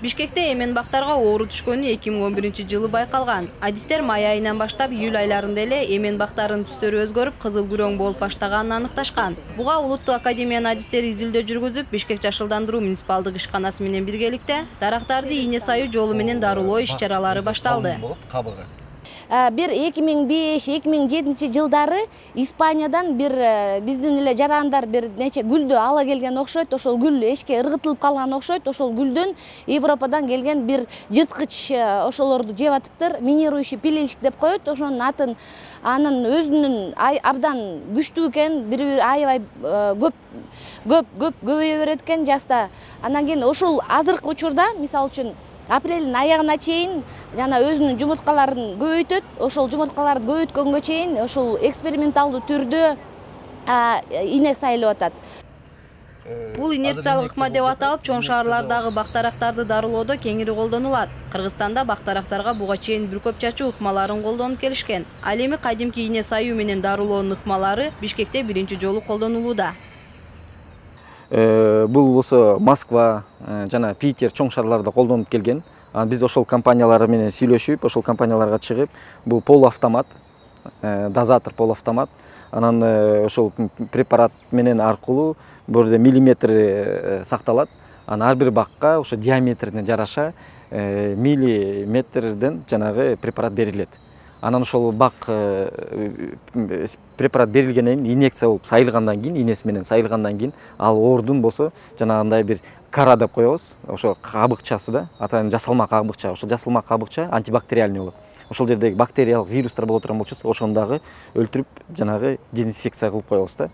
Бишкекте эмен бактарга оору түшкөнү 2011-жылы байкалган. Адистер май айынан баштап июль айларында эле эмен бактарынын түстөрү өзгөрүп, кызыл күрөң болуп баштаганын аныкташкан. Буга Улуттук академиянын адистери изилдөө жүргүзүп, Бишкек жашылдандыруу муниципалдык ишканасы менен биргеликте тарактарды ийне саюу жолу менен дарылоо иш-чаралары башталды. Бир 2005-2007 жылдары Испаниядан бир биздин эле жарандар бир нече гүлдү ала келген окшойт. Ошол гүл эшикке ыргытылып калган окшойт. Ошол гүлдөн Европадан келген бир жырткыч ошолорду жеп атыптыр. Минирующий пилильщик деп коет. Ошонун атын анын өзүнүн абдан күчтүү экен, бир аябай көп көбөйө берет экен жаста. Анан кийин ошол азыркы учурда мисалы үчүн апрелдин аягына чейин жана өзүнүн жумурткаларын көбөйтөт. Ошол жумурткаларды көбөйткөнгө чейин ошол эксперименталдуу түрдө ине сайылып атат. Бул инерциялык ыкма деп аталып, чоң шаарлардагы бактарактарды дарылоодо кеңири колдонулат. Кыргызстанда бактарактарга буга чейин бир көп чачуу ыкмаларын колдонуп келишкен. Ал эми кадимки ине саюу менен дарылоонун ыкмалары Бишкекте биринчи жолу колдонулууда. Бул болсо Москва жана Питер чоң шаарларда колдонуп келген. Биз ошол компаниялар менен сүйлөшүп, ошол компанияларга чыгып, бул полуавтомат, дозатор полуавтомат, анан ошол препарат менен аркылуу бул жерде миллиметр сакталат. Анан ар бир бакка ошо диаметрине жараша миллиметрден жанагы препарат берилет. Анан ошол бак препарат берилгенден кийин инъекция болуп сайылгандан кийин, инеси менен сайылгандан кийин ал оордун болсо жанагындай бир кара деп коебуз. Ошо кабыкчасы да, атайын жасалма кабыкча. Ошол жасалма кабыкча антибактериальный болот. Ошол жердеги бактериялык вирустар боло турган болчу, ошону дагы өлтүрүп, жанагы дезинфекция кылып коебуз да.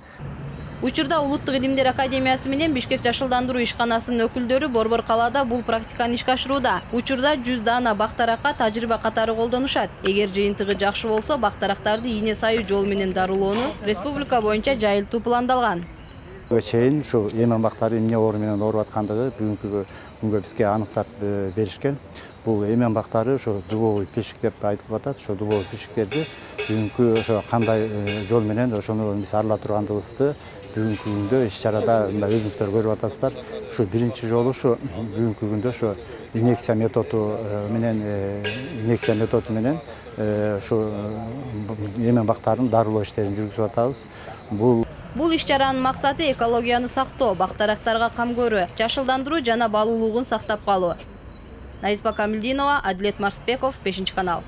Учурда Улуттук илимдер академиясы менен Бишкек жашылдандыруу ишканасынын өкүлдөрү Борбор калаада бул практиканы ишке ашырууда. Учурда 100 дана бактаракка тажрыйба катары колдонушат. Эгер жыйынтыгы жакшы болсо, бактарактарды ийне саюу жол менен дарылоону республика боюнча жайылтуу пландалган. Чейин ушу эмен бактары эмне оору менен ооруп аткандыгы бүгүнкү күнгө бизге аныктап беришкен. Бул эмен бактары ошо дубовый пилишик деп айтылып атат. Ошо дубовый пилишиктерди бүгүнкү ошо кандай жол менен ошону биз арыла тургандыгыбызды бүгүнкү күндө иш-чарада өзүңүздөр көрүп атасыздар. Ушу биринчи жолу ушу бүгүнкү күндө ошо инъекция методу менен ушу эмен бактарын дарылоо иштерин жүргүзүп атабыз. Бул иш-чаранын максаты экологияны сактоо, бактарактарга кам көрүү, жашылдандыруу жана балуулугун сактап калуу. Наизба Камилдинова, Адилет Марсбеков, 5 канал.